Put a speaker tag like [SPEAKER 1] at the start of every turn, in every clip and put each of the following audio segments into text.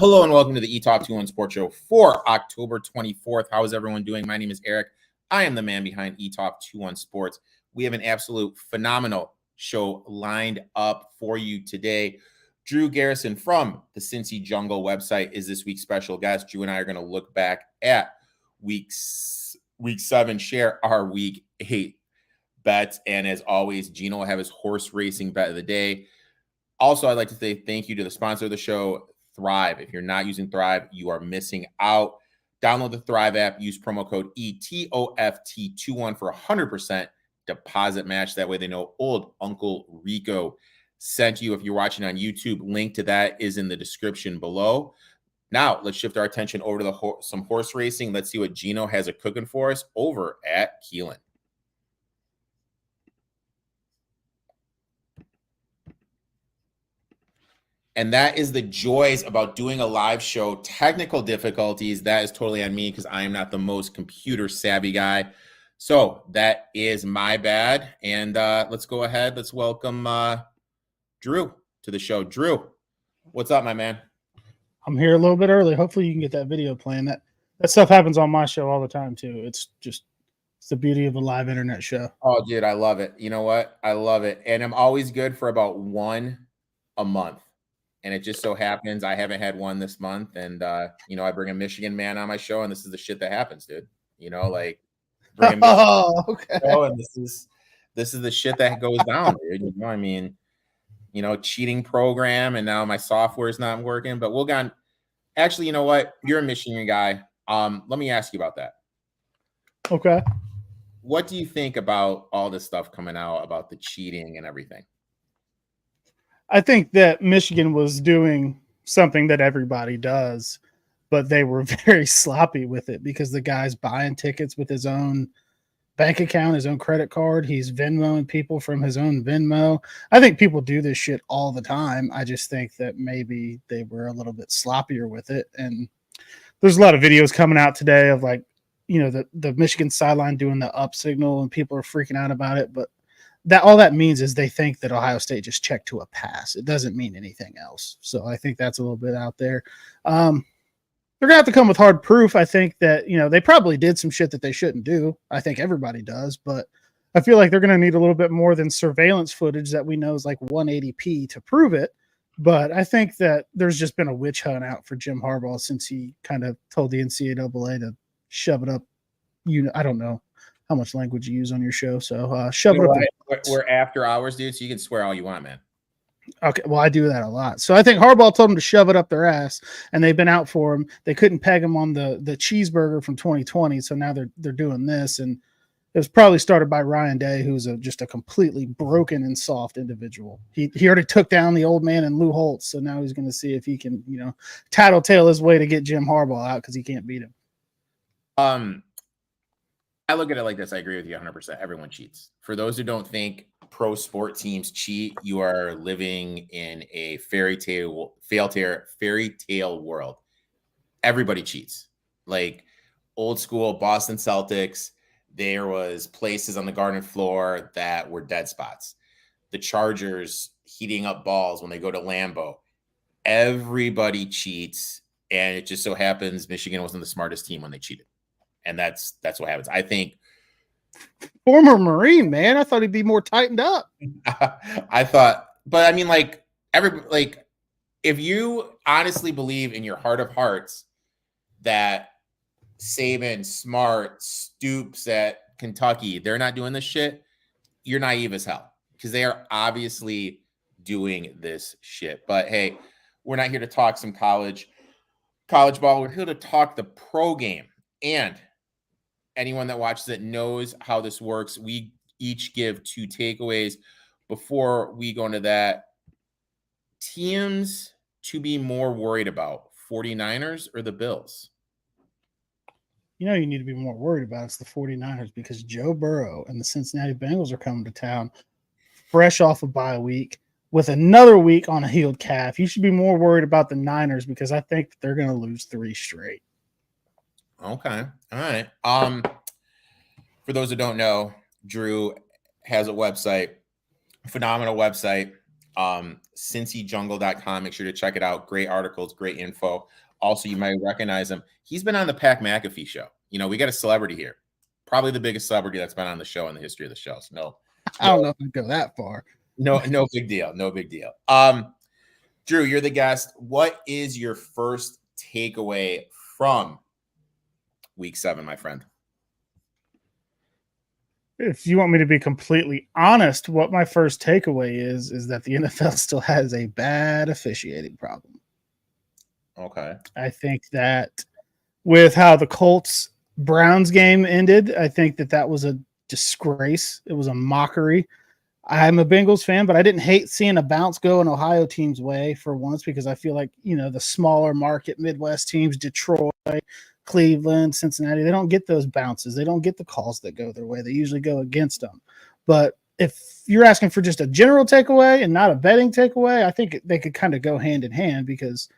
[SPEAKER 1] Hello and welcome to the Etoft21sports Show for October 24th. How is everyone doing? My name is Eric. I am the man behind Etoft21sports. We have an absolute phenomenal show lined up for you today. Drew Garrison from the Cincy Jungle website is this week's special guest. Drew and I are going to look back at week 7, share our week 8 bets, and as always, Gino will have his horse racing bet of the day. Also, I'd like to say thank you to the sponsor of the show, Thrive. If you're not using Thrive, you are missing out. Download the Thrive app, use promo code ETOFT21 for 100% deposit match. That way they know old Uncle Rico sent you. If you're watching on YouTube, link to that is in the description below. Now, let's shift our attention over to some horse racing. Let's see what Gino has cooking for us over at Keelan. And that is the joys about doing a live show. Technical difficulties, that is totally on me because I am not the most computer savvy guy. So that is my bad. And let's go ahead. Let's welcome Drew to the show. Drew, what's up, my man?
[SPEAKER 2] I'm here a little bit early. Hopefully you can get that video playing. That stuff happens on my show all the time too. It's the beauty of a live internet show.
[SPEAKER 1] Oh, dude, I love it. You know what? I love it. And I'm always good for about one a month. And it just so happens I haven't had one this month. And, I bring a Michigan man on my show, and this is the shit that happens, dude. Bring a Michigan
[SPEAKER 2] okay.
[SPEAKER 1] show, and this is the shit that goes down, dude. Cheating program, and now my software is not working. But we'll go on. Actually, you know what? You're a Michigan guy. Let me ask you about that.
[SPEAKER 2] Okay.
[SPEAKER 1] What do you think about all this stuff coming out about the cheating and everything?
[SPEAKER 2] I think that Michigan was doing something that everybody does, but they were very sloppy with it because the guy's buying tickets with his own bank account, his own credit card. He's Venmoing people from his own Venmo. I think people do this shit all the time. I just think that maybe they were a little bit sloppier with it. And there's a lot of videos coming out today of the Michigan sideline doing the up signal, and people are freaking out about it. But all that means is they think that Ohio State just checked to a pass. It doesn't mean anything else. So I think that's a little bit out there. They're going to have to come with hard proof. I think that, they probably did some shit that they shouldn't do. I think everybody does, but I feel like they're going to need a little bit more than surveillance footage that we know is like 180p to prove it. But I think that there's just been a witch hunt out for Jim Harbaugh since he kind of told the NCAA to shove it up. I don't know how much language you use on your show. So shove it up.
[SPEAKER 1] We're after hours, dude, so you can swear all you want, man.
[SPEAKER 2] Okay, well, I do that a lot. So I think Harbaugh told them to shove it up their ass, and they've been out for him. They couldn't peg him on the cheeseburger from 2020, so now they're doing this. And it was probably started by Ryan Day, who's just a completely broken and soft individual. He already took down the old man and Lou Holtz, so now he's going to see if he can, tattletale his way to get Jim Harbaugh out because he can't beat him.
[SPEAKER 1] I look at it like this. I agree with you 100%. Everyone cheats. For those who don't think pro sport teams cheat, you are living in a fairy tale world. Everybody cheats. Like old school Boston Celtics, there was places on the garden floor that were dead spots. The Chargers heating up balls when they go to Lambeau. Everybody cheats, and it just so happens Michigan wasn't the smartest team when they cheated. And that's what happens. I think
[SPEAKER 2] former Marine, man. I thought he'd be more tightened up.
[SPEAKER 1] I thought, but I mean, if you honestly believe in your heart of hearts that Saban, Smart, Stoops at Kentucky, they're not doing this shit, you're naive as hell because they are obviously doing this shit. But hey, we're not here to talk some college ball. We're here to talk the pro game. And anyone that watches it knows how this works. We each give 2 takeaways before we go into that. Teams to be more worried about, 49ers or the Bills?
[SPEAKER 2] You need to be more worried about it's the 49ers because Joe Burrow and the Cincinnati Bengals are coming to town fresh off a bye week with another week on a healed calf. You should be more worried about the Niners because I think they're going to lose 3 straight.
[SPEAKER 1] Okay. All right. For those who don't know, Drew has a website, phenomenal website. CincyJungle.com. Make sure to check it out. Great articles, great info. Also, you might recognize him. He's been on the Pat McAfee show. You know, we got a celebrity here. Probably the biggest celebrity that's been on the show in the history of the show. So
[SPEAKER 2] I don't know if I'd go that far.
[SPEAKER 1] No big deal. No big deal. Drew, you're the guest. What is your first takeaway from week 7, my friend?
[SPEAKER 2] If you want me to be completely honest, what my first takeaway is that the NFL still has a bad officiating problem.
[SPEAKER 1] Okay.
[SPEAKER 2] I think that with how the Colts-Browns game ended, I think that was a disgrace. It was a mockery. I'm a Bengals fan, but I didn't hate seeing a bounce go an Ohio team's way for once, because I feel like, you know, the smaller market Midwest teams, Detroit, Cleveland, Cincinnati, they don't get those bounces. They don't get the calls that go their way. They usually go against them. But if you're asking for just a general takeaway and not a betting takeaway, I think they could kind of go hand in hand, because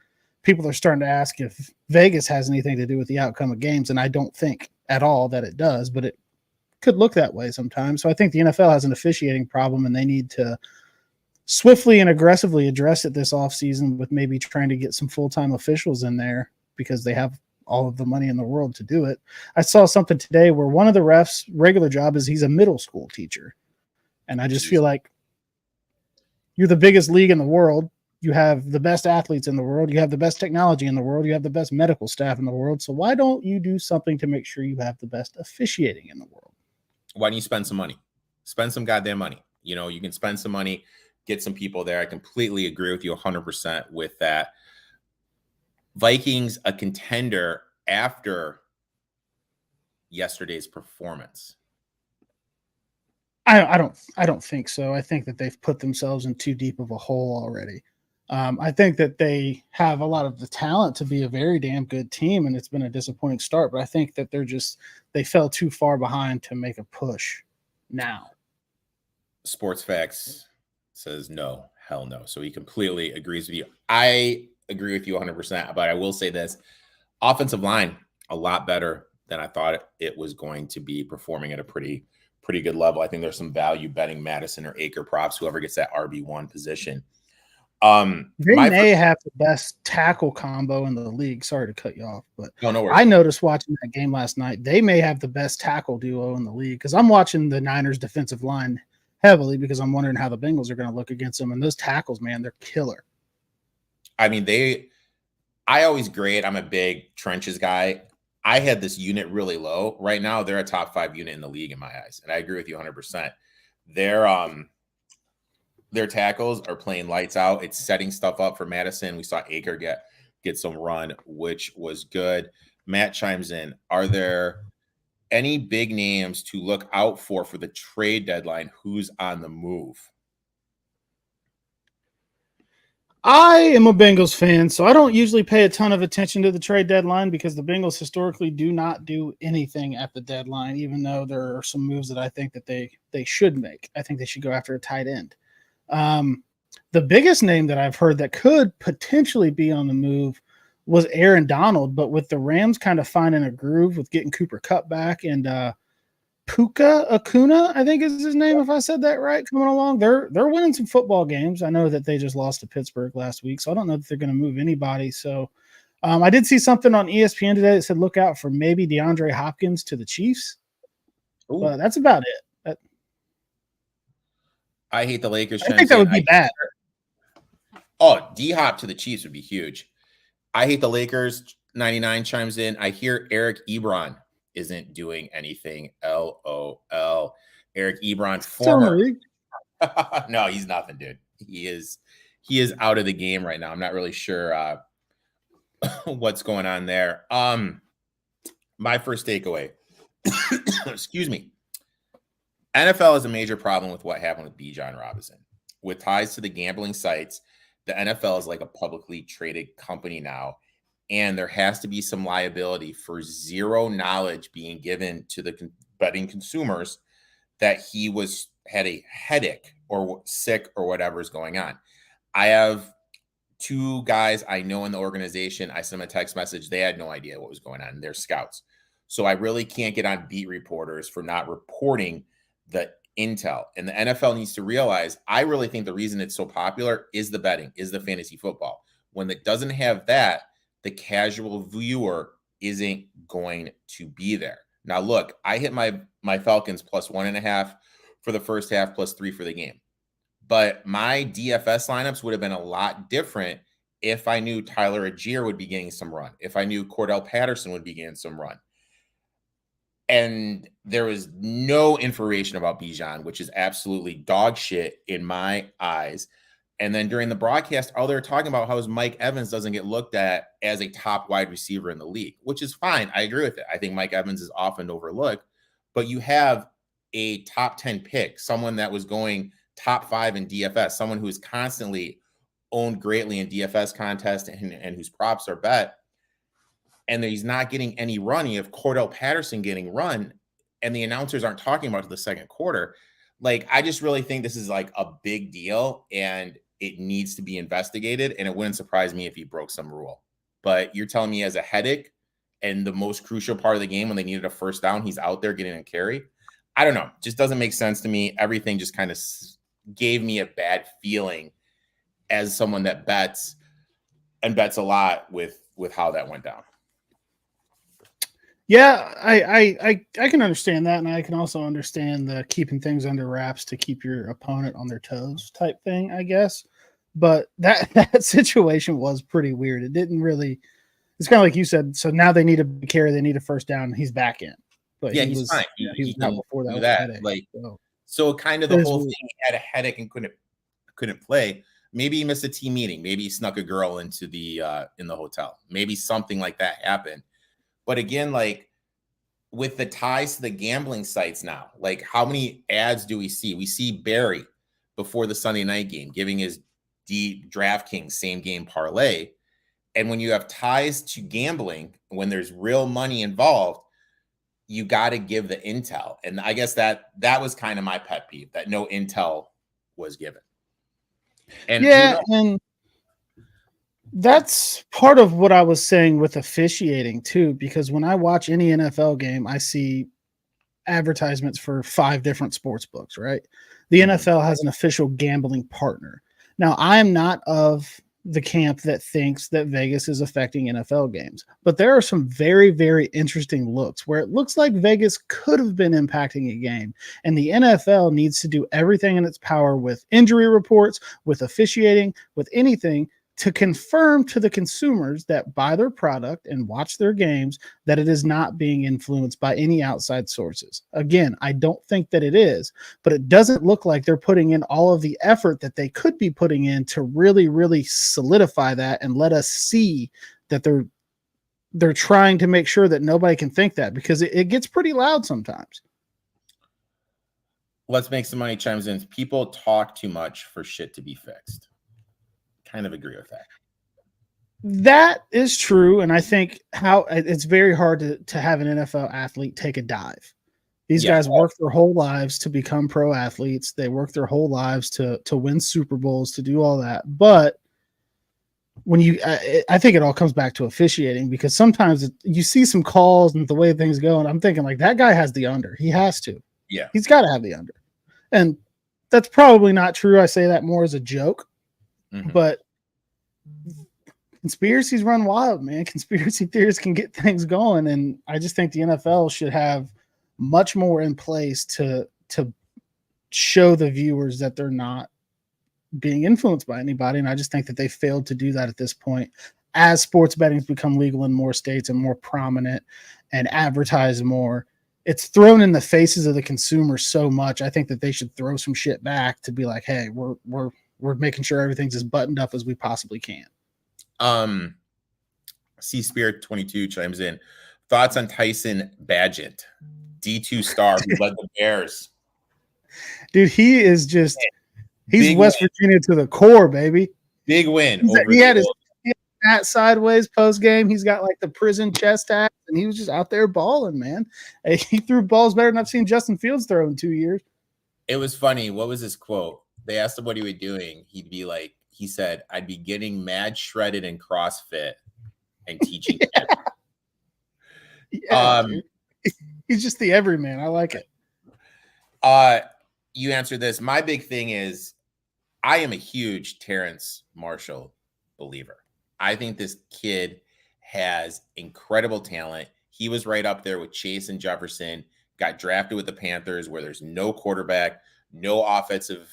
[SPEAKER 2] people are starting to ask if Vegas has anything to do with the outcome of games. And I don't think at all that it does, but it could look that way sometimes. So I think the NFL has an officiating problem, and they need to swiftly and aggressively address it this offseason with maybe trying to get some full-time officials in there, because they have all of the money in the world to do it. I saw something today where one of the refs' regular job is he's a middle school teacher. And I just feel like you're the biggest league in the world. You have the best athletes in the world. You have the best technology in the world. You have the best medical staff in the world. So why don't you do something to make sure you have the best officiating in the world?
[SPEAKER 1] Why don't you spend some money? Spend some goddamn money. You know, you can spend some money, get some people there. I completely agree with you 100% with that. Vikings, a contender after yesterday's performance.
[SPEAKER 2] I don't think so. I think that they've put themselves in too deep of a hole already. I think that they have a lot of the talent to be a very damn good team, and it's been a disappointing start. But I think that they fell too far behind to make a push now.
[SPEAKER 1] Sports Facts says no, hell no. So he completely agrees with you. I agree with you 100%, but I will say this. Offensive line, a lot better than I thought it was going to be, performing at a pretty good level. I think there's some value betting Madison or Acre props, whoever gets that RB1 position.
[SPEAKER 2] They may have the best tackle combo in the league. Sorry to cut you off, but
[SPEAKER 1] no worries.
[SPEAKER 2] I noticed watching that game last night, they may have the best tackle duo in the league, because I'm watching the Niners defensive line heavily because I'm wondering how the Bengals are going to look against them. And those tackles, man, they're killer.
[SPEAKER 1] I mean, I always grade. I'm a big trenches guy. I had this unit really low. Right now, they're a top 5 unit in the league in my eyes. And I agree with you 100%. Their tackles are playing lights out. It's setting stuff up for Madison. We saw Acre get some run, which was good. Matt chimes in. Are there any big names to look out for the trade deadline? Who's on the move?
[SPEAKER 2] I am a Bengals fan, so I don't usually pay a ton of attention to the trade deadline, because the Bengals historically do not do anything at the deadline, even though there are some moves that I think that they should make. I think they should go after a tight end. The biggest name that I've heard that could potentially be on the move was Aaron Donald, but with the Rams kind of finding a groove with getting Cooper Kupp back and Puka Akuna, I think is his name, if I said that right, coming along. They're winning some football games. I know that they just lost to Pittsburgh last week, so I don't know that they're going to move anybody. So I did see something on ESPN today that said look out for maybe DeAndre Hopkins to the Chiefs. Ooh. But that's about it.
[SPEAKER 1] I hate the Lakers.
[SPEAKER 2] I think that would be bad.
[SPEAKER 1] Oh, D-Hop to the Chiefs would be huge. I hate the Lakers. 99 chimes in. I hear Eric Ebron isn't doing anything. LOL. Eric Ebron, former. No, he's nothing, dude. He is out of the game right now. I'm not really sure what's going on there. My first takeaway. Excuse me. NFL is a major problem with what happened with Bijan Robinson. With ties to the gambling sites, the NFL is like a publicly traded company now, and there has to be some liability for zero knowledge being given to the betting consumers that he had a headache or sick or whatever is going on. I have 2 guys I know in the organization. I sent them a text message. They had no idea what was going on. They're scouts. So I really can't get on beat reporters for not reporting the intel. And the NFL needs to realize, I really think the reason it's so popular is the betting, is the fantasy football. When it doesn't have that, the casual viewer isn't going to be there. Now, look, I hit my Falcons plus 1.5 for the first half, plus 3 for the game. But my DFS lineups would have been a lot different if I knew Tyler Agier would be getting some run, if I knew Cordell Patterson would be getting some run. And there was no information about Bijan, which is absolutely dog shit in my eyes. And then during the broadcast, all they're talking about how Mike Evans doesn't get looked at as a top wide receiver in the league, which is fine. I agree with it. I think Mike Evans is often overlooked, but you have a top 10 pick, someone that was going top 5 in DFS, someone who is constantly owned greatly in DFS contests and whose props are bet. And he's not getting any run. You have Cordell Patterson getting run, and the announcers aren't talking about it the second quarter. Like, I just really think this is like a big deal, and it needs to be investigated. And it wouldn't surprise me if he broke some rule. But you're telling me as a headache and the most crucial part of the game when they needed a first down, he's out there getting a carry. I don't know. Just doesn't make sense to me. Everything just kind of gave me a bad feeling as someone that bets and bets a lot with how that went down.
[SPEAKER 2] Yeah, I can understand that, and I can also understand the keeping things under wraps to keep your opponent on their toes type thing, I guess. But that situation was pretty weird. It didn't really. It's kind of like you said. So now they need a carry, they need a first down, and he's back in. But
[SPEAKER 1] yeah, he's fine.
[SPEAKER 2] Yeah, he was out before that.
[SPEAKER 1] That like so kind of the whole thing. He had a headache and couldn't play. Maybe he missed a team meeting. Maybe he snuck a girl into the in the hotel. Maybe something like that happened. But again, like with the ties to the gambling sites now, like how many ads do we see? We see Barry before the Sunday night game giving his DraftKings same game parlay. And when you have ties to gambling, when there's real money involved, you got to give the intel. And I guess that was kind of my pet peeve, that no intel was given. And
[SPEAKER 2] yeah, and that's part of what I was saying with officiating too, because when I watch any NFL game, I see advertisements for 5 different sports books, right? The NFL has an official gambling partner. Now, I am not of the camp that thinks that Vegas is affecting NFL games, but there are some very, very interesting looks where it looks like Vegas could have been impacting a game, and the NFL needs to do everything in its power with injury reports, with officiating, with anything to confirm to the consumers that buy their product and watch their games that it is not being influenced by any outside sources. Again, I don't think that it is, but it doesn't look like they're putting in all of the effort that they could be putting in to really, really solidify that and let us see that they're trying to make sure that nobody can think that, because it gets pretty loud sometimes.
[SPEAKER 1] Let's Make Some Money chimes in. People talk too much for shit to be fixed. Kind of agree with that.
[SPEAKER 2] That is true, and I think how it's very hard to have an NFL athlete take a dive. These guys work their whole lives to become pro athletes. They work their whole lives to win Super Bowls, to do all that. But when I think it all comes back to officiating, because sometimes you see some calls and the way things go, and I'm thinking like, that guy has the under. He has to.
[SPEAKER 1] Yeah,
[SPEAKER 2] he's got to have the under, and that's probably not true. I say that more as a joke. Mm-hmm. But conspiracies run wild, man. Conspiracy theories can get things going, and I just think the NFL should have much more in place to show the viewers that they're not being influenced by anybody. And I just think that they failed to do that at this point. As sports betting's become legal in more states and more prominent and advertised more, it's thrown in the faces of the consumer so much. I think that they should throw some shit back to be like, hey, we're making sure everything's as buttoned up as we possibly can.
[SPEAKER 1] Spirit22 chimes in. Thoughts on Tyson Badgett, D2 star who led the Bears?
[SPEAKER 2] Dude, he is just he's West Virginia to the core, baby.
[SPEAKER 1] Big win.
[SPEAKER 2] He had his hat sideways post game. He's got like the prison chest hat, and he was just out there balling, man. He threw balls better than I've seen Justin Fields throw in 2 years.
[SPEAKER 1] It was funny. What was his quote? They asked him what he was doing. He'd be like, he said, I'd be getting mad shredded in CrossFit and teaching.
[SPEAKER 2] Yeah, he's just the everyman. I like it.
[SPEAKER 1] you answered this. My big thing is I am a huge Terrence Marshall believer. I think this kid has incredible talent. He was right up there with Chase and Jefferson, got drafted with the Panthers where there's no quarterback, no offensive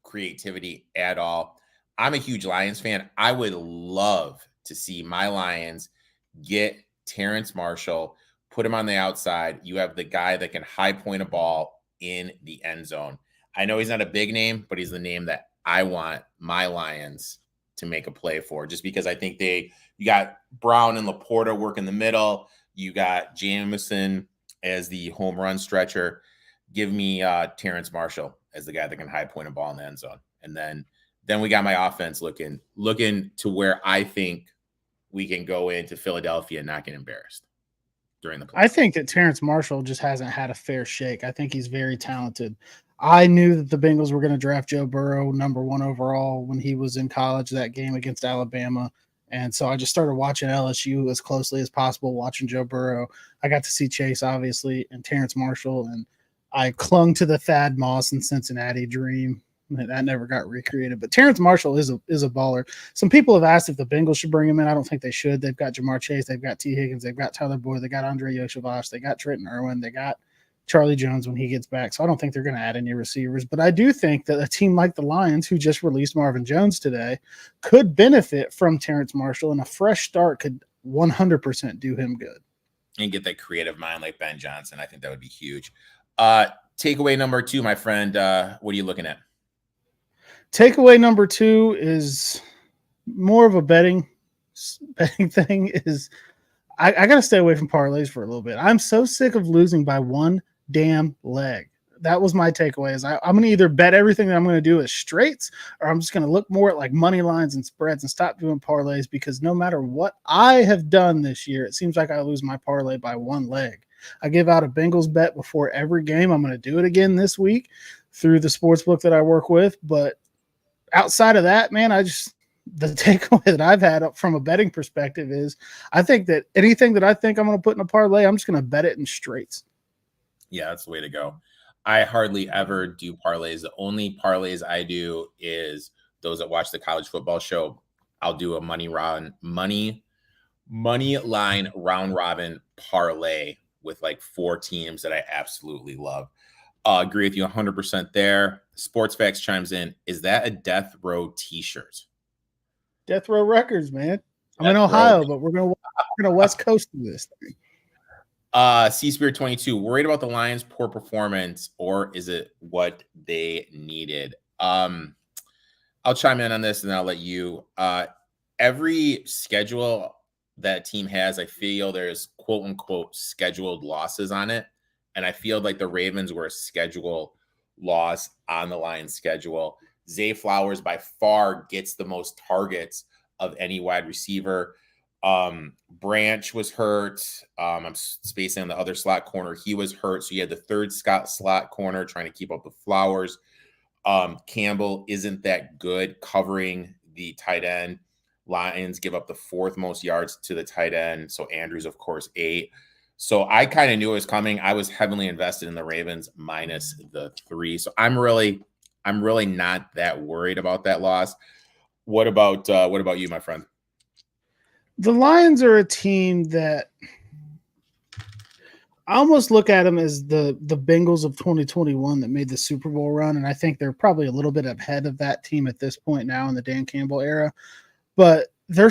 [SPEAKER 1] creativity at all. I'm a huge Lions fan. I would love to see my Lions get Terrence Marshall, put him on the outside. You have the guy that can high point a ball in the end zone. I know he's not a big name, but he's the name that I want my Lions to make a play for, just because I think you got Brown and Laporta work in the middle. You got Jameson as the home run stretcher. Give me Terrence Marshall as the guy that can high point a ball in the end zone. And then we got my offense looking to where I think we can go into Philadelphia and not get embarrassed during the play.
[SPEAKER 2] I think that Terrence Marshall just hasn't had a fair shake. I think he's very talented. I knew that the Bengals were going to draft Joe Burrow number 1 overall when he was in college, that game against Alabama. And so I just started watching LSU as closely as possible, watching Joe Burrow. I got to see Chase, obviously, and Terrence Marshall, and I clung to the Thad Moss and Cincinnati dream. That never got recreated. But Terrence Marshall is a baller. Some people have asked if the Bengals should bring him in. I don't think they should. They've got Jamar Chase. They've got T. Higgins. They've got Tyler Boyd. They got Andre Yoshavash. They got Trenton Irwin. They got Charlie Jones when he gets back. So I don't think they're going to add any receivers. But I do think that a team like the Lions, who just released Marvin Jones today, could benefit from Terrence Marshall, and a fresh start could 100% do him good.
[SPEAKER 1] And get that creative mind like Ben Johnson. I think that would be huge. Takeaway number 2, my friend. What are you looking at?
[SPEAKER 2] Takeaway number 2 is more of a betting thing. Is I got to stay away from parlays for a little bit. I'm so sick of losing by one damn leg. That was my takeaway. Is I'm going to either bet everything that I'm going to do as straights, or I'm just going to look more at like money lines and spreads and stop doing parlays, because no matter what I have done this year, it seems like I lose my parlay by one leg. I give out a Bengals bet before every game. I'm going to do it again this week through the sports book that I work with. But outside of that, man, the takeaway that I've had from a betting perspective is I think that anything that I think I'm going to put in a parlay, I'm just going to bet it in straights.
[SPEAKER 1] Yeah, that's the way to go. I hardly ever do parlays. The only parlays I do is those that watch the college football show. I'll do a money line round robin parlay with like 4 teams that I absolutely love. Agree with you 100% there. Sports Facts chimes in. Is that a Death Row t-shirt?
[SPEAKER 2] Death Row Records, man. I'm in Ohio, but we're gonna West Coast do this thing.
[SPEAKER 1] Seaspirit22, worried about the Lions' poor performance, or is it what they needed? I'll chime in on this and I'll let you. Every schedule that team has, I feel there's quote unquote scheduled losses on it. And I feel like the Ravens were a schedule loss on the Lions schedule. Zay Flowers by far gets the most targets of any wide receiver. Branch was hurt. I'm spacing on the other slot corner. He was hurt. So you had the third slot corner trying to keep up with Flowers. Campbell isn't that good covering the tight end. Lions give up the 4th most yards to the tight end. So Andrews, of course, 8. So I kind of knew it was coming. I was heavily invested in the Ravens minus the 3. So I'm really not that worried about that loss. What about you, my friend?
[SPEAKER 2] The Lions are a team that I almost look at them as the Bengals of 2021 that made the Super Bowl run, and I think they're probably a little bit ahead of that team at this point now in the Dan Campbell era. But they're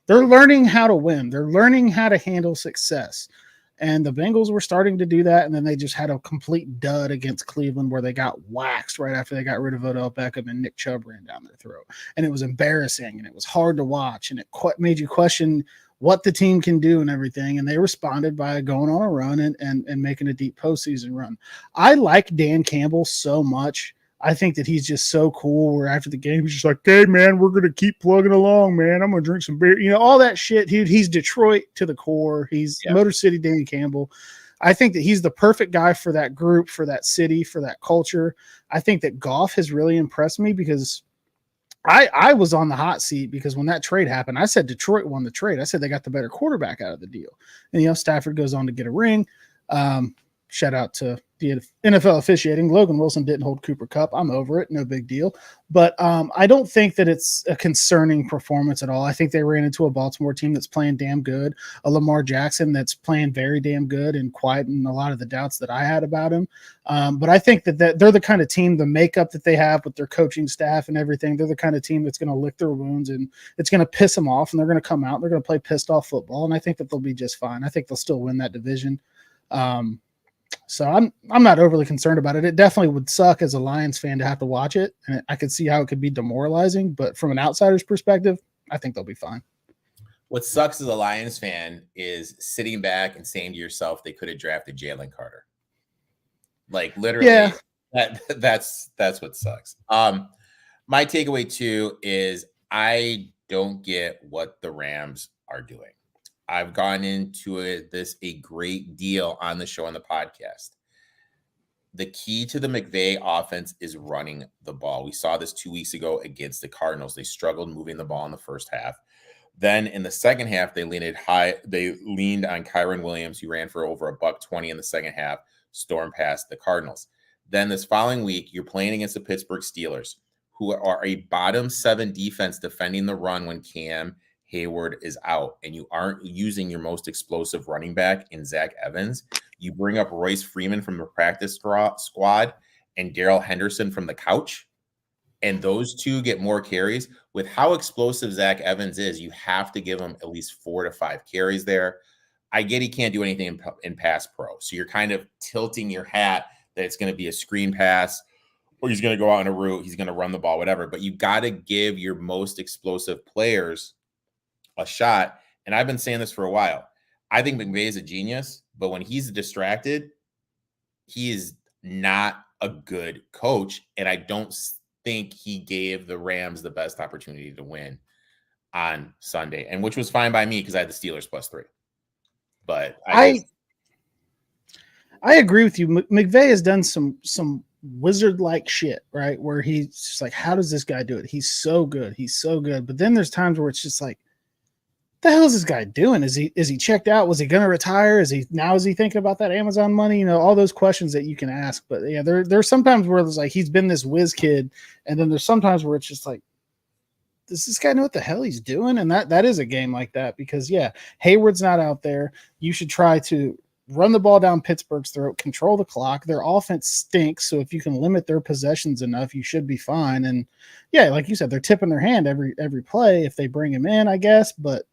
[SPEAKER 2] learning how to win. They're learning how to handle success. And the Bengals were starting to do that, and then they just had a complete dud against Cleveland where they got waxed right after they got rid of Odell Beckham and Nick Chubb ran down their throat. And it was embarrassing, and it was hard to watch, and it made you question what the team can do and everything. And they responded by going on a run and making a deep postseason run. I like Dan Campbell so much. I think that he's just so cool where after the game, he's just like, hey, man, we're going to keep plugging along, man. I'm going to drink some beer. You know, all that shit. He's Detroit to the core. He's Motor City Dan Campbell. I think that he's the perfect guy for that group, for that city, for that culture. I think that Goff has really impressed me because I was on the hot seat because when that trade happened, I said Detroit won the trade. I said they got the better quarterback out of the deal. And, Stafford goes on to get a ring. Shout out to the NFL officiating. Logan Wilson didn't hold Cooper Kupp. I'm over it. No big deal. But I don't think that it's a concerning performance at all. I think they ran into a Baltimore team that's playing damn good, a Lamar Jackson that's playing very damn good and quieting a lot of the doubts that I had about him. But I think that they're the kind of team, the makeup that they have with their coaching staff and everything, they're the kind of team that's going to lick their wounds and it's going to piss them off, and they're going to come out and they're going to play pissed off football. And I think that they'll be just fine. I think they'll still win that division. So I'm not overly concerned about it. It definitely would suck as a Lions fan to have to watch it, and I could see how it could be demoralizing. But from an outsider's perspective, I think they'll be fine.
[SPEAKER 1] What sucks as a Lions fan is sitting back and saying to yourself, they could have drafted Jalen Carter. Like literally,
[SPEAKER 2] yeah.
[SPEAKER 1] That's what sucks. My takeaway too is I don't get what the Rams are doing. I've gone into this a great deal on the show, on the podcast. The key to the McVay offense is running the ball. We saw this 2 weeks ago against the Cardinals. They struggled moving the ball in the first half. Then in the second half, they leaned on Kyron Williams, who ran for over $120 in the second half, stormed past the Cardinals. Then this following week, you're playing against the Pittsburgh Steelers, who are a bottom 7 defense defending the run when Cam Hayward is out, and you aren't using your most explosive running back in Zach Evans. You bring up Royce Freeman from the practice squad and Darrell Henderson from the couch, and those two get more carries. With how explosive Zach Evans is, you have to give him at least 4 to 5 carries there. I get he can't do anything in pass pro, so you're kind of tilting your hat that it's going to be a screen pass, or he's going to go out on a route, he's going to run the ball, whatever. But you got to give your most explosive players a shot. And I've been saying this for a while. I think McVay is a genius, but when he's distracted, he is not a good coach. And I don't think he gave the Rams the best opportunity to win on Sunday, and which was fine by me because I had the Steelers +3. But I
[SPEAKER 2] agree with you. McVay has done some wizard-like shit, right? Where he's just like, how does this guy do it? He's so good. He's so good. But then there's times where it's just like, the hell is this guy doing? Is he checked out? Was he going to retire? Is he thinking about that Amazon money? You know, all those questions that you can ask. But yeah, there's sometimes where it's like he's been this whiz kid, and then there's sometimes where it's just like, does this guy know what the hell he's doing? And that is a game like that because yeah, Hayward's not out there. You should try to run the ball down Pittsburgh's throat, control the clock. Their offense stinks, so if you can limit their possessions enough, you should be fine. And yeah, like you said, they're tipping their hand every play if they bring him in, I guess, but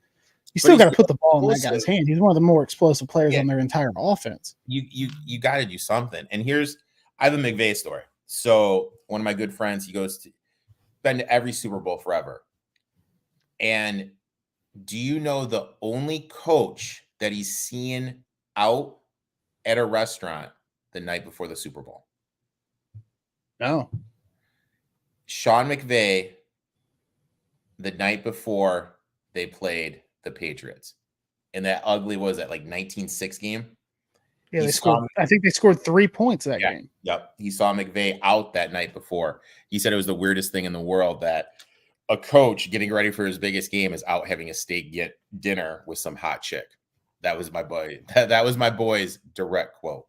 [SPEAKER 2] you still got to put the ball in that guy's hand. He's one of the more explosive players on their entire offense.
[SPEAKER 1] You got to do something. And I have a McVay story. So one of my good friends, he been to every Super Bowl forever. And do you know the only coach that he's seen out at a restaurant the night before the Super Bowl?
[SPEAKER 2] No.
[SPEAKER 1] Sean McVay, the night before they played the Patriots. And that ugly, was that like 19-6 game?
[SPEAKER 2] Yeah, I think they scored 3 points that game.
[SPEAKER 1] Yep. He saw McVay out that night before. He said it was the weirdest thing in the world that a coach getting ready for his biggest game is out having a steak dinner with some hot chick. That was my boy. That was my boy's direct quote.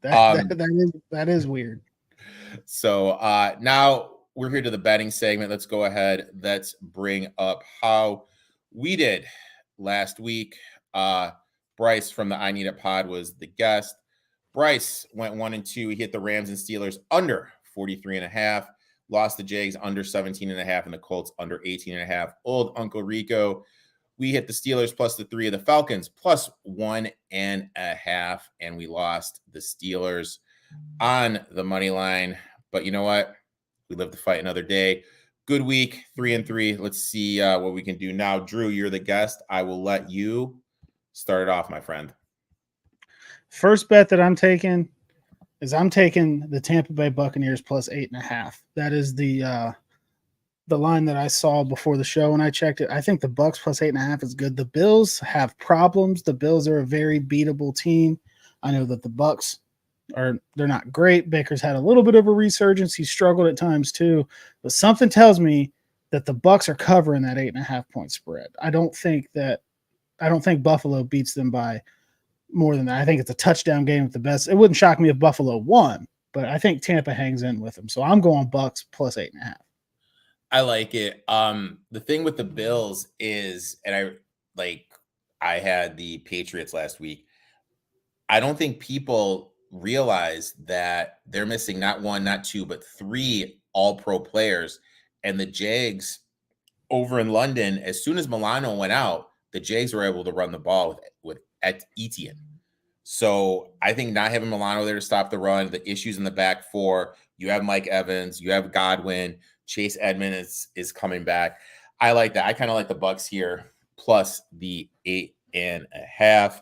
[SPEAKER 2] That is weird.
[SPEAKER 1] So now we're here to the betting segment. Let's go ahead. Let's bring up how we did last week. Bryce from the I Need It Pod was the guest. Bryce went 1-2. He hit the Rams and Steelers under 43.5. Lost the Jags under 17.5 and the Colts under 18.5. Old Uncle Rico, we hit the Steelers plus the 3 of the Falcons plus 1.5, and we lost the Steelers on the money line. But you know what? We live to fight another day. Good week, 3-3. Let's see what we can do now. Drew, you're the guest. I will let you start it off, my friend.
[SPEAKER 2] First bet that I'm taking is the Tampa Bay Buccaneers plus 8.5. That is the line that I saw before the show when I checked it. I think the Bucs plus 8.5 is good. The Bills have problems. The Bills are a very beatable team. I know that the Bucs they're not great. Baker's had a little bit of a resurgence. He struggled at times too, but something tells me that the Bucs are covering that 8.5 point spread. I don't think Buffalo beats them by more than that. I think it's a touchdown game at the best. It wouldn't shock me if Buffalo won, but I think Tampa hangs in with them. So I'm going Bucks plus 8.5.
[SPEAKER 1] I like it. The thing with the Bills is, and I had the Patriots last week. I don't think people realize that they're missing not one, not two, but three all-pro players. And the Jags over in London, as soon as Milano went out, the Jags were able to run the ball with Etienne. So I think not having Milano there to stop the run, the issues in the back four, you have Mike Evans, you have Godwin, Chase Edmonds is coming back. I like that. I kind of like the Bucks here, plus the 8.5.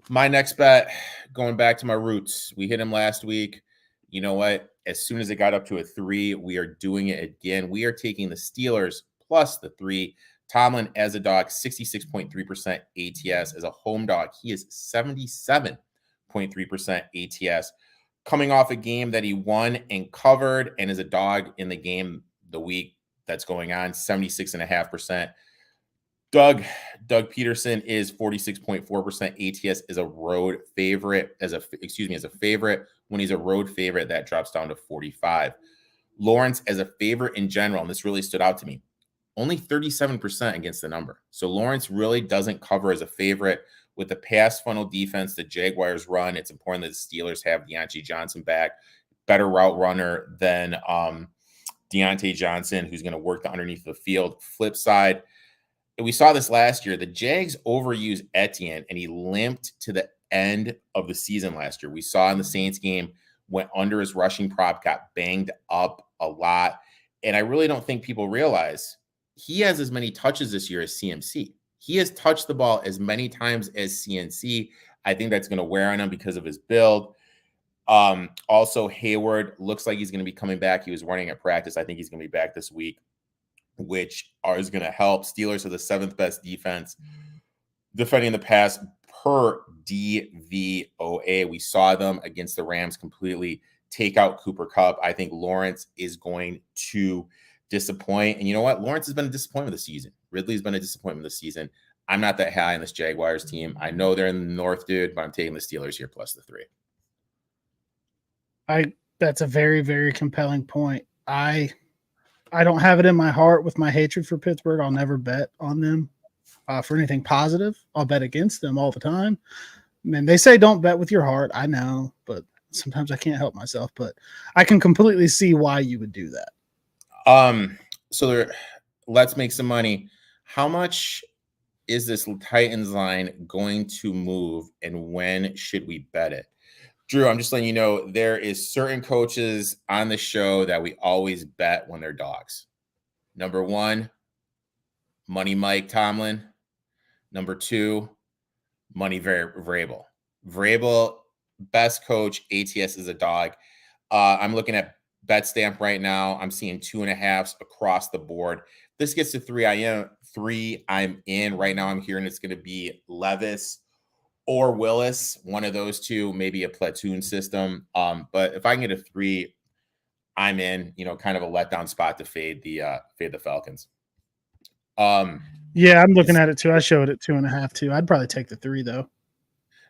[SPEAKER 1] My next bet, going back to my roots, we hit him last week. You know what? As soon as it got up to a 3, we are doing it again. We are taking the Steelers plus the 3. Tomlin as a dog, 66.3% ATS. As a home dog, he is 77.3% ATS. Coming off a game that he won and covered, and as a dog in the game the week that's going on, 76.5%. Doug Peterson is 46.4% ATS as a road favorite, as a favorite. When he's a road favorite, that drops down to 45. Lawrence as a favorite in general, and this really stood out to me, only 37% against the number. So Lawrence really doesn't cover as a favorite. With the pass funnel defense the Jaguars run, it's important that the Steelers have Deontay Johnson back, better route runner than Deontay Johnson, who's going to work the underneath the field. Flip side, we saw this last year. The Jags overused Etienne, and he limped to the end of the season last year. We saw in the Saints game, went under his rushing prop, got banged up a lot. And I really don't think people realize he has as many touches this year as CMC. He has touched the ball as many times as CMC. I think that's going to wear on him because of his build. Also, Hayward looks like he's going to be coming back. He was running at practice. I think he's going to be back this week, which is going to help. Steelers are the 7th best defense defending the pass per DVOA. We saw them against the Rams completely take out Cooper Kupp. I think Lawrence is going to disappoint. And you know what? Lawrence has been a disappointment this season. Ridley's been a disappointment this season. I'm not that high on this Jaguars team. I know they're in the North, dude, but I'm taking the Steelers here plus the 3.
[SPEAKER 2] That's a very, very compelling point. I don't have it in my heart with my hatred for Pittsburgh. I'll never bet on them for anything positive. I'll bet against them all the time. Man, they say don't bet with your heart. I know, but sometimes I can't help myself. But I can completely see why you would do that.
[SPEAKER 1] Let's make some money. How much is this Titans line going to move, and when should we bet it? Drew, I'm just letting you know, there is certain coaches on the show that we always bet when they're dogs. Number 1, Money Mike Tomlin. Number 2, Money Vrabel. Vrabel, best coach, ATS is a dog. I'm looking at BetStamp right now. I'm seeing 2.5s across the board. This gets to 3. I'm in right now. I'm hearing it's going to be Levis or Willis, one of those two, maybe a platoon system. But if I can get a 3, I'm in. Kind of a letdown spot to fade the Falcons.
[SPEAKER 2] Yeah, I'm looking at it too. I showed it 2.5 too. I'd probably take the 3 though.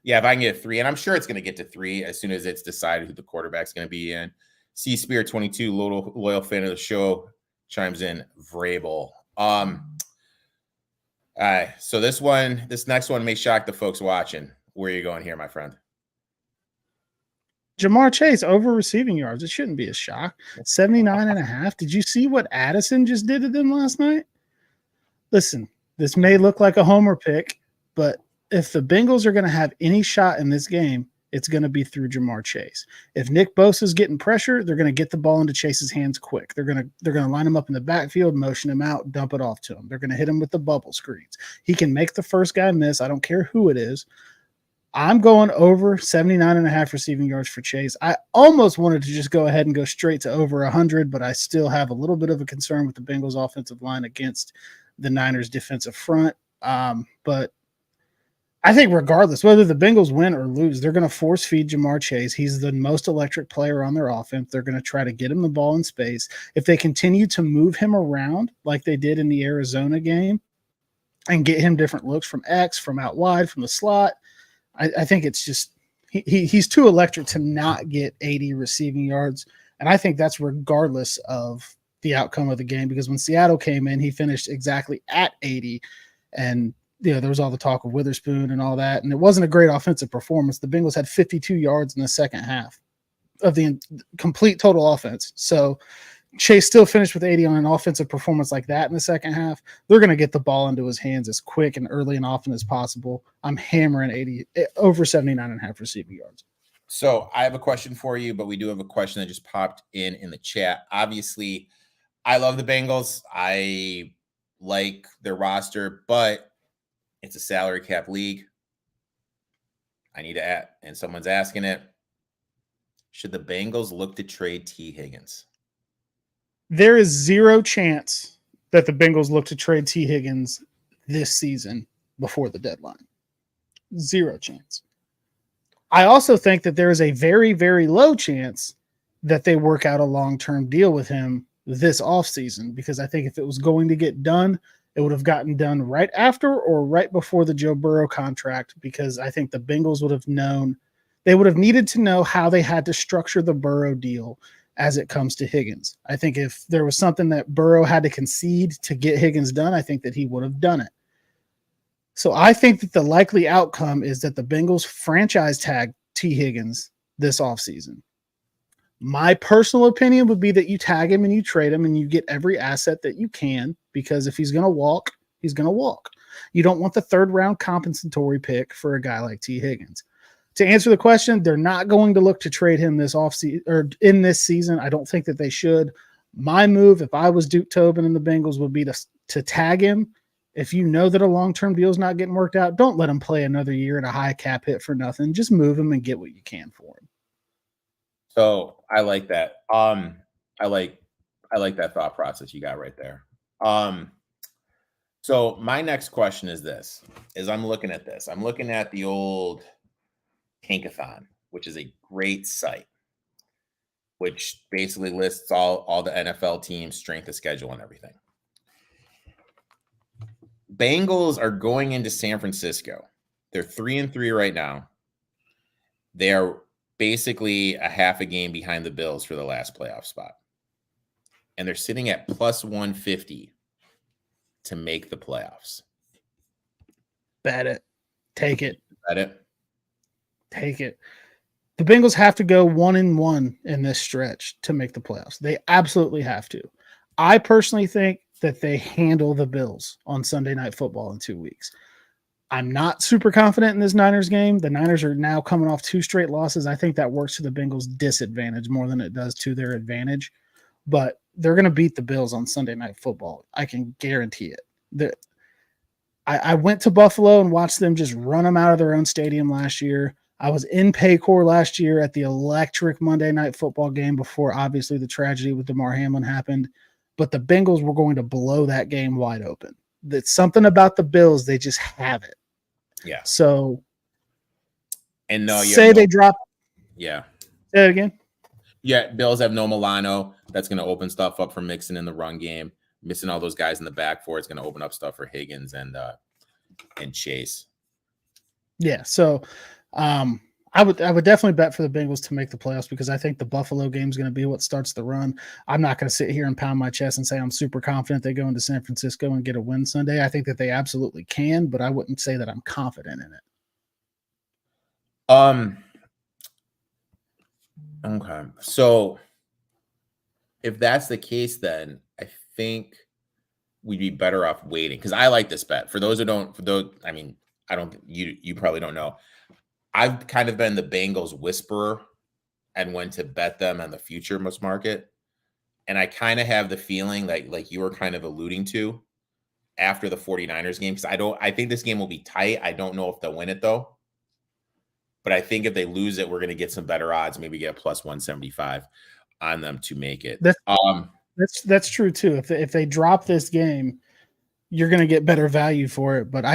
[SPEAKER 1] Yeah, if I can get a 3, and I'm sure it's going to get to 3 as soon as it's decided who the quarterback's going to be in. C-Spear22, loyal fan of the show, chimes in Vrabel. All right, so this next one may shock the folks watching. Where are you going here, my friend?
[SPEAKER 2] Jamar Chase over receiving yards. It shouldn't be a shock. 79.5. Did you see what Addison just did to them last night? Listen, this may look like a homer pick, but if the Bengals are going to have any shot in this game, it's going to be through Jamar Chase. If Nick Bosa's getting pressure, they're going to get the ball into Chase's hands quick. They're going to line him up in the backfield, motion him out, dump it off to him. They're going to hit him with the bubble screens. He can make the first guy miss. I don't care who it is. I'm going over 79.5 receiving yards for Chase. I almost wanted to just go ahead and go straight to over 100, but I still have a little bit of a concern with the Bengals offensive line against the Niners defensive front. But I think regardless, whether the Bengals win or lose, they're going to force feed Jamar Chase. He's the most electric player on their offense. They're going to try to get him the ball in space. If they continue to move him around like they did in the Arizona game and get him different looks from X, from out wide, from the slot, I think it's just he's too electric to not get 80 receiving yards. And I think that's regardless of the outcome of the game, because when Seattle came in, he finished exactly at 80. And, there was all the talk of Witherspoon and all that. And it wasn't a great offensive performance. The Bengals had 52 yards in the second half of the complete total offense. So Chase still finished with 80 on an offensive performance like that in the second half. They're going to get the ball into his hands as quick and early and often as possible. I'm hammering 80 over 79.5 receiving yards.
[SPEAKER 1] So I have a question for you, but we do have a question that just popped in the chat. Obviously, I love the Bengals. I like their roster, but it's a salary cap league. I need to add, and someone's asking it. Should the Bengals look to trade T. Higgins?
[SPEAKER 2] There is zero chance that the Bengals look to trade T. Higgins this season before the deadline. Zero chance. I also think that there is a very, very low chance that they work out a long-term deal with him this offseason, because I think if it was going to get done, it would have gotten done right after or right before the Joe Burrow contract, because I think the Bengals would have known, they would have needed to know how they had to structure the Burrow deal as it comes to Higgins. I think if there was something that Burrow had to concede to get Higgins done, I think that he would have done it. So I think that the likely outcome is that the Bengals franchise tag T. Higgins this offseason. My personal opinion would be that you tag him and you trade him and you get every asset that you can, because if he's going to walk, he's going to walk. You don't want the third round compensatory pick for a guy like T. Higgins. To answer the question, they're not going to look to trade him this offseason or in this season. I don't think that they should. My move, if I was Duke Tobin and the Bengals, would be to tag him. If you know that a long-term deal is not getting worked out, don't let him play another year at a high cap hit for nothing. Just move him and get what you can for him.
[SPEAKER 1] So I like that. I like that thought process you got right there. So my next question is this: I'm looking at this. I'm looking at the old Tankathon, which is a great site, which basically lists all the NFL teams' strength of schedule and everything. Bengals are going into San Francisco. They're 3-3 right now. They are basically a half a game behind the Bills for the last playoff spot. And they're sitting at plus 150 to make the playoffs.
[SPEAKER 2] Bet it. Take it.
[SPEAKER 1] Bet it.
[SPEAKER 2] Take it. The Bengals have to go 1-1 in this stretch to make the playoffs. They absolutely have to. I personally think that they handle the Bills on Sunday Night Football in 2 weeks. I'm not super confident in this Niners game. The Niners are now coming off 2 straight losses. I think that works to the Bengals' disadvantage more than it does to their advantage. But they're going to beat the Bills on Sunday Night Football. I can guarantee it. I went to Buffalo and watched them just run them out of their own stadium last year. I was in Paycor last year at the electric Monday Night Football game before, obviously, the tragedy with DeMar Hamlin happened. But the Bengals were going to blow that game wide open. That's something about the Bills. They just have it.
[SPEAKER 1] Yeah.
[SPEAKER 2] So,
[SPEAKER 1] and no,
[SPEAKER 2] they drop.
[SPEAKER 1] Yeah.
[SPEAKER 2] Say it again.
[SPEAKER 1] Yeah, Bills have no Milano. That's going to open stuff up for Mixon in the run game. Missing all those guys in the back four, it's going to open up stuff for Higgins and Chase.
[SPEAKER 2] Yeah. So, I would definitely bet for the Bengals to make the playoffs, because I think the Buffalo game is going to be what starts the run. I'm not going to sit here and pound my chest and say I'm super confident they go into San Francisco and get a win Sunday. I think that they absolutely can, but I wouldn't say that I'm confident in it.
[SPEAKER 1] Okay. So if that's the case, then I think we'd be better off waiting, because I like this bet. For those who don't, you probably don't know. I've kind of been the Bengals whisperer and when to bet them on the future most market. And I kind of have the feeling like you were kind of alluding to after the 49ers game, because I think this game will be tight. I don't know if they'll win it though. But I think if they lose it, we're going to get some better odds, maybe get a plus 175 on them to make it.
[SPEAKER 2] That's true too. If they drop this game, you're going to get better value for it. But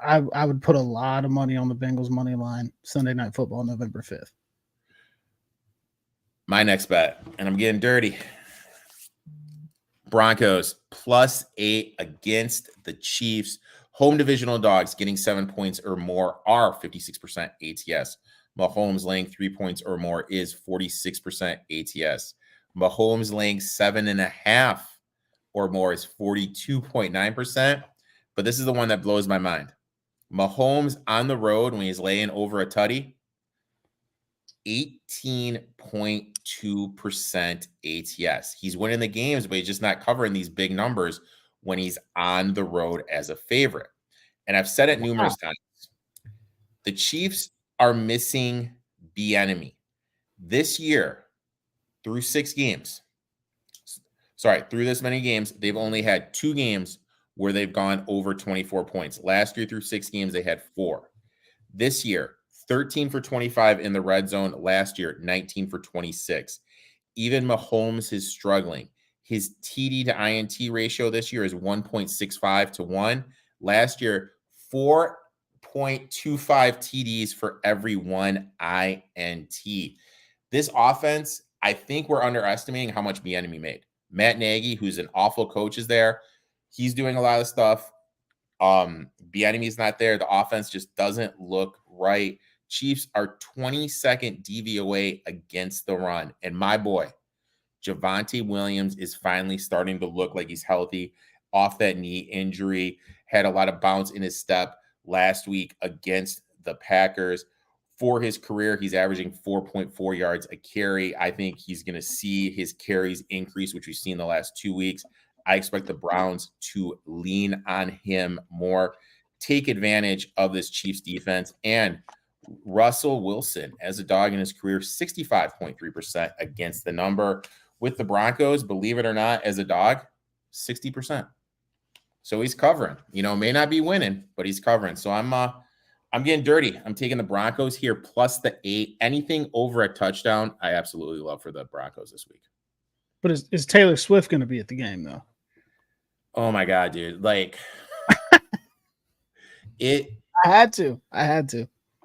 [SPEAKER 2] I would put a lot of money on the Bengals money line Sunday Night Football, November 5th.
[SPEAKER 1] My next bet, and I'm getting dirty. Broncos plus 8 against the Chiefs. Home divisional dogs getting 7 points or more are 56% ATS. Mahomes laying 3 points or more is 46% ATS. Mahomes laying 7.5 or more is 42.9%. But this is the one that blows my mind. Mahomes on the road when he's laying over a tutty, 18.2% ATS. He's winning the games, but he's just not covering these big numbers when he's on the road as a favorite. And I've said it numerous times. The Chiefs are missing Bieniemy. This year, through this many games, they've only had 2 games where they've gone over 24 points. Last year, through 6 games, they had 4. This year, 13 for 25 in the red zone. Last year, 19 for 26. Even Mahomes is struggling. His TD to INT ratio this year is 1.65 to 1. Last year, 4.25 TDs for every 1 INT. This offense, I think we're underestimating how much Bieniemy made. Matt Nagy, who's an awful coach, is there. He's doing a lot of stuff. Bieniemy's not there. The offense just doesn't look right. Chiefs are 22nd DVOA against the run. And my boy, Javonte Williams is finally starting to look like he's healthy off that knee injury. Had a lot of bounce in his step last week against the Packers. For his career, he's averaging 4.4 yards a carry. I think he's going to see his carries increase, which we've seen the last 2 weeks. I expect the Browns to lean on him more, take advantage of this Chiefs defense. And Russell Wilson, as a dog in his career, 65.3% against the number. With the Broncos, believe it or not, as a dog, 60%. So he's covering. May not be winning, but he's covering. So I'm getting dirty. I'm taking the Broncos here plus the 8. Anything over a touchdown, I absolutely love for the Broncos this week.
[SPEAKER 2] But is Taylor Swift going to be at the game, though?
[SPEAKER 1] Oh, my God, dude. I
[SPEAKER 2] had to.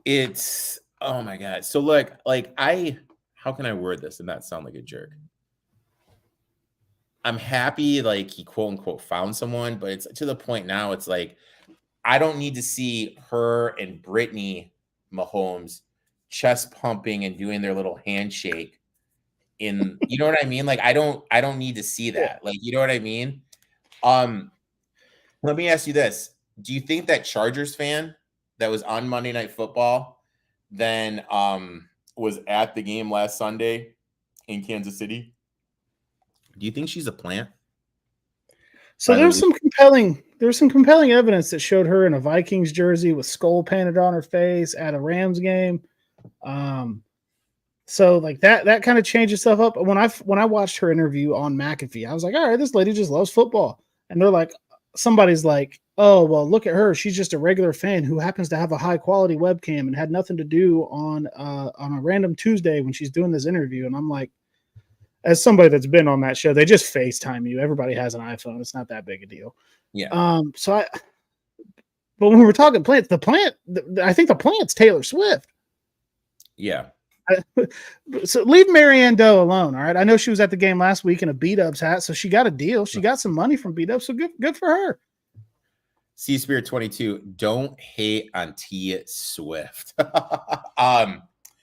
[SPEAKER 1] It's, oh, my God. So, look, how can I word this and not sound like a jerk? I'm happy, he quote-unquote found someone, but it's to the point now, it's I don't need to see her and Brittany Mahomes chest pumping and doing their little handshake you know what I mean? I don't need to see that. You know what I mean? Let me ask you this. Do you think that Chargers fan that was on Monday Night Football then was at the game last Sunday in Kansas City? Do you think she's a plant?
[SPEAKER 2] So there's some compelling evidence that showed her in a Vikings jersey with skull painted on her face at a Rams game. So that kind of changes stuff up. When I watched her interview on McAfee, I was like, all right, this lady just loves football. And they're like, somebody's like, oh, well, look at her. She's just a regular fan who happens to have a high quality webcam and had nothing to do on a random Tuesday when she's doing this interview. And I'm like, as somebody that's been on that show, they just FaceTime you. Everybody has an iPhone. It's not that big a deal.
[SPEAKER 1] Yeah.
[SPEAKER 2] But when we're talking plants, I think the plant's Taylor Swift.
[SPEAKER 1] Yeah.
[SPEAKER 2] So leave Marianne Doe alone. All right. I know she was at the game last week in a B-Dubs hat, so she got a deal. She got some money from B-Dubs, so good for her.
[SPEAKER 1] Sea Spirit 22, don't hate on T Swift.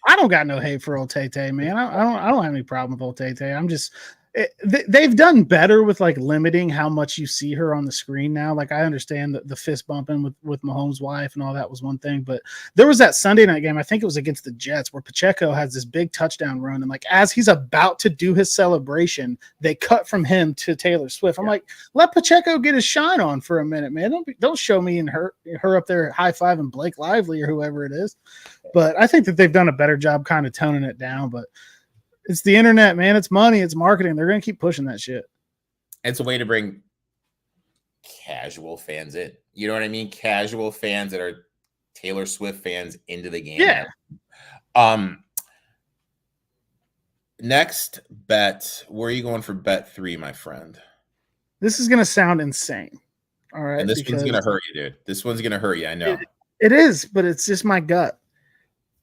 [SPEAKER 2] I don't got no hate for old Tay-Tay, man. I don't have any problem with old Tay-Tay. I'm just they've done better with limiting how much you see her on the screen now. I understand the fist bumping with Mahomes' wife and all that was one thing, but there was that Sunday night game, I think it was against the Jets, where Pacheco has this big touchdown run, and as he's about to do his celebration, they cut from him to Taylor Swift. I'm like, let Pacheco get his shine on for a minute, man. Don't show me and her up there high-fiving Blake Lively or whoever it is. But I think that they've done a better job kind of toning it down, but it's the internet, man. It's money. It's marketing. They're going to keep pushing that shit.
[SPEAKER 1] It's a way to bring casual fans in. You know what I mean? Casual fans that are Taylor Swift fans into the game.
[SPEAKER 2] Yeah.
[SPEAKER 1] Next bet. Where are you going for bet 3, my friend?
[SPEAKER 2] This is going to sound insane. All right.
[SPEAKER 1] And this one's going to hurt you, dude. This one's going to hurt you. I know.
[SPEAKER 2] It is, but it's just my gut.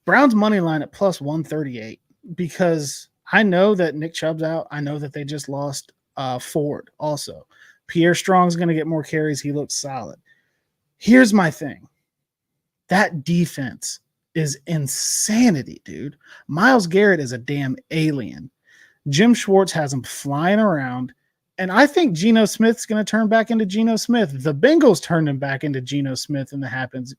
[SPEAKER 2] Browns money line at plus 138. Because I know that Nick Chubb's out. I know that they just lost Ford also. Pierre Strong's going to get more carries. He looks solid. Here's my thing. That defense is insanity, dude. Myles Garrett is a damn alien. Jim Schwartz has him flying around. And I think Geno Smith's going to turn back into Geno Smith. The Bengals turned him back into Geno Smith, and that happens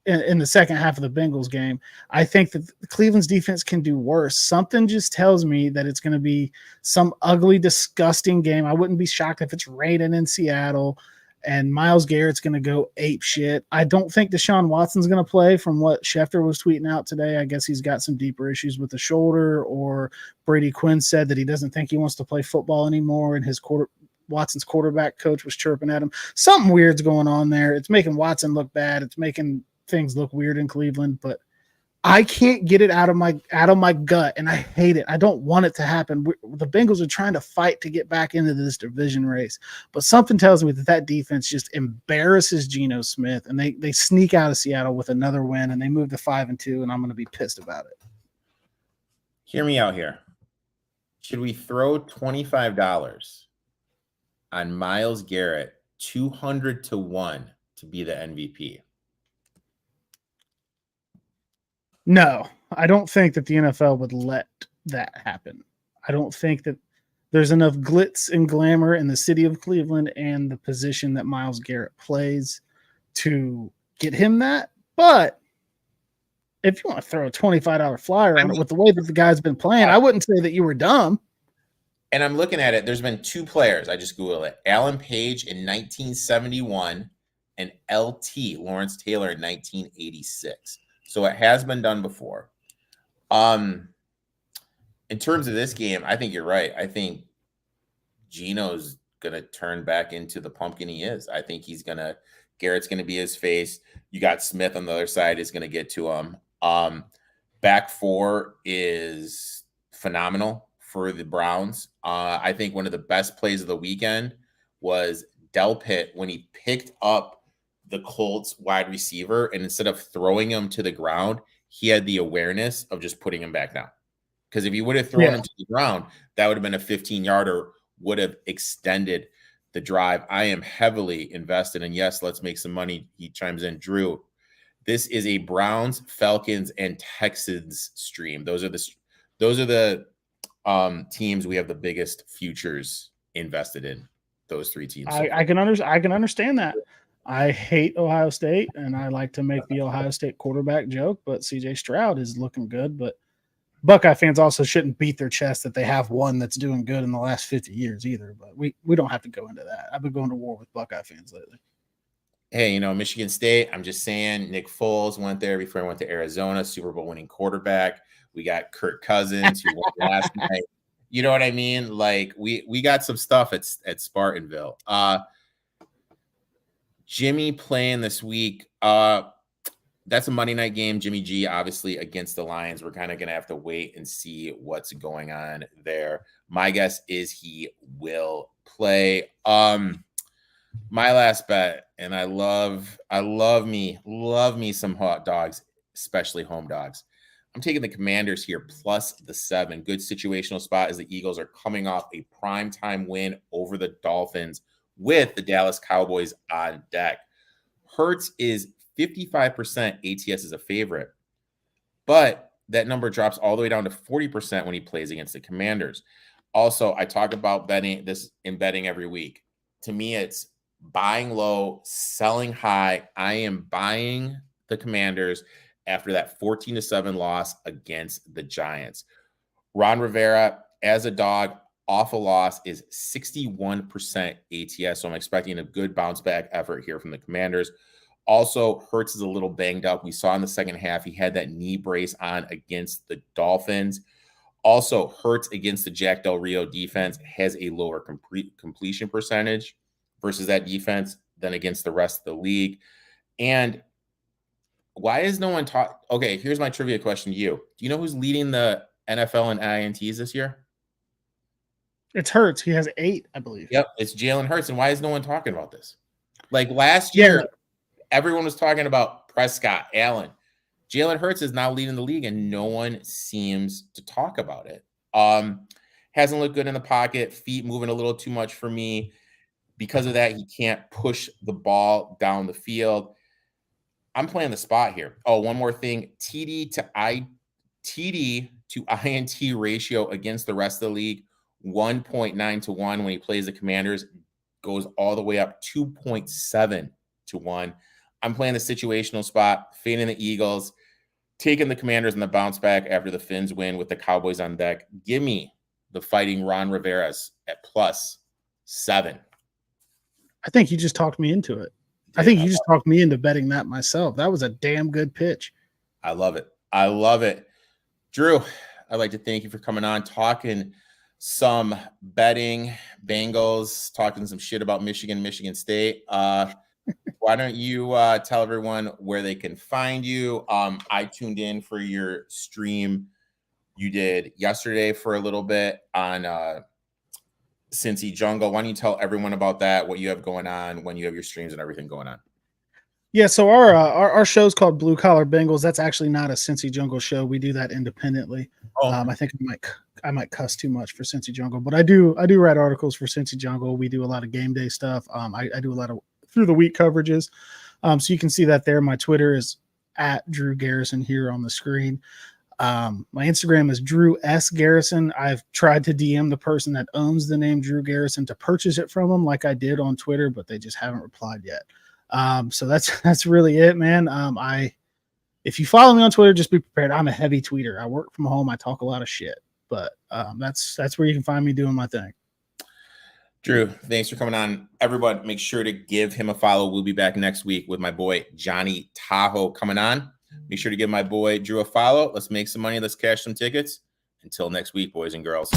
[SPEAKER 2] in the second half of the Bengals game. I think that Cleveland's defense can do worse. Something just tells me that it's going to be some ugly, disgusting game. I wouldn't be shocked if it's raining in Seattle and Myles Garrett's going to go ape shit. I don't think Deshaun Watson's going to play from what Schefter was tweeting out today. I guess he's got some deeper issues with the shoulder, or Brady Quinn said that he doesn't think he wants to play football anymore, and Watson's quarterback coach was chirping at him. Something weird's going on there. It's making Watson look bad. It's making things look weird in Cleveland, but I can't get it out of my gut, and I hate it. I don't want it to happen. The Bengals are trying to fight to get back into this division race, but something tells me that defense just embarrasses Geno Smith, and they sneak out of Seattle with another win, and they move to 5-2, and I'm going to be pissed about it.
[SPEAKER 1] Hear me out here. Should we throw $25 on Myles Garrett 200-1 to be the MVP?
[SPEAKER 2] No, I don't think that the NFL would let that happen. I don't think that there's enough glitz and glamour in the city of Cleveland and the position that Myles Garrett plays to get him that. But if you want to throw a $25 flyer on it with the way that the guy's been playing, I wouldn't say that you were dumb.
[SPEAKER 1] And I'm looking at it. There's been two players. I just Googled it. Alan Page in 1971 and LT, Lawrence Taylor, in 1986. So it has been done before. In terms of this game, I think you're right. I think Gino's going to turn back into the pumpkin he is. I think Garrett's going to be his face. You got Smith on the other side is going to get to him. Back four is phenomenal for the Browns. I think one of the best plays of the weekend was Del Pitt when he picked up the Colts wide receiver, and instead of throwing him to the ground, he had the awareness of just putting him back down. Because if he would have thrown him to the ground, that would have been a 15-yarder, would have extended the drive. I am heavily invested, and yes, let's make some money. He chimes in, Drew. This is a Browns, Falcons, and Texans stream. Those are the teams we have the biggest futures invested in. Those three teams.
[SPEAKER 2] I can understand that. I hate Ohio State, and I like to make the Ohio State quarterback joke, but CJ Stroud is looking good. But Buckeye fans also shouldn't beat their chest that they have one that's doing good in the last 50 years either. But we don't have to go into that. I've been going to war with Buckeye fans lately.
[SPEAKER 1] Hey, Michigan State, I'm just saying, Nick Foles went there before he went to Arizona, Super Bowl winning quarterback. We got Kirk Cousins, who won last night. You know what I mean? Like, we got some stuff at Spartanville. Jimmy playing this week. That's a Monday night game. Jimmy G, obviously, against the Lions. We're kind of going to have to wait and see what's going on there. My guess is he will play. My last bet, and I love me some hot dogs, especially home dogs. I'm taking the Commanders here plus the 7. Good situational spot as the Eagles are coming off a primetime win over the Dolphins with the Dallas Cowboys on deck. Hurts is 55% ATS as a favorite, but that number drops all the way down to 40% when he plays against the Commanders. Also, I talk about betting every week. To me, it's buying low, selling high. I am buying the Commanders after that 14-7 loss against the Giants. Ron Rivera, as a dog, off a loss, is 61% ATS. So I'm expecting a good bounce back effort here from the Commanders. Also, Hurts is a little banged up. We saw in the second half, he had that knee brace on against the Dolphins. Also, Hurts against the Jack Del Rio defense has a lower completion percentage versus that defense than against the rest of the league. And why is no one Okay, here's my trivia question to you. Do you know who's leading the NFL in INTs this year?
[SPEAKER 2] It's Hurts. He has 8, I believe.
[SPEAKER 1] Yep, it's Jalen Hurts. And why is no one talking about this? Like last year, everyone was talking about Prescott, Allen. Jalen Hurts is now leading the league, and no one seems to talk about it. Hasn't looked good in the pocket. Feet moving a little too much for me. Because of that, he can't push the ball down the field. I'm playing the spot here. Oh, one more thing. TD to INT ratio against the rest of the league, 1.9 to 1 when he plays the Commanders, goes all the way up 2.7 to 1. I'm playing the situational spot, fading the Eagles, taking the Commanders in the bounce back after the Finns win with the Cowboys on deck. Give me the Fighting Ron Rivera's at +7.
[SPEAKER 2] I think you just talked me into it. I think you just talked me into betting that myself. That was a damn good pitch.
[SPEAKER 1] I love it. I love it. Drew, I'd like to thank you for coming on, talking some betting, Bengals, talking some shit about Michigan State. Why don't you tell everyone where they can find you? I tuned in for your stream you did yesterday for a little bit on Cincy Jungle. Why don't you tell everyone about that, what you have going on, when you have your streams and everything going on?
[SPEAKER 2] Yeah, so our show's called Blue Collar Bengals. That's actually not a Cincy Jungle show. We do that independently. I think I might cuss too much for Cincy Jungle, but I do write articles for Cincy Jungle. We do a lot of game day stuff. I do a lot of through the week coverages. So you can see that there. My Twitter is at Drew Garrison here on the screen. My Instagram is Drew S. Garrison. I've tried to DM the person that owns the name Drew Garrison to purchase it from them like I did on Twitter, but they just haven't replied yet. So that's really it, man. If you follow me on Twitter, just be prepared. I'm a heavy tweeter. I work from home. I talk a lot of shit, but that's where you can find me doing my thing.
[SPEAKER 1] Drew, thanks for coming on. Everyone, make sure to give him a follow. We'll be back next week with my boy Johnny Tahoe coming on. Make sure to give my boy Drew a follow. Let's make some money. Let's cash some tickets. Until next week, boys and girls.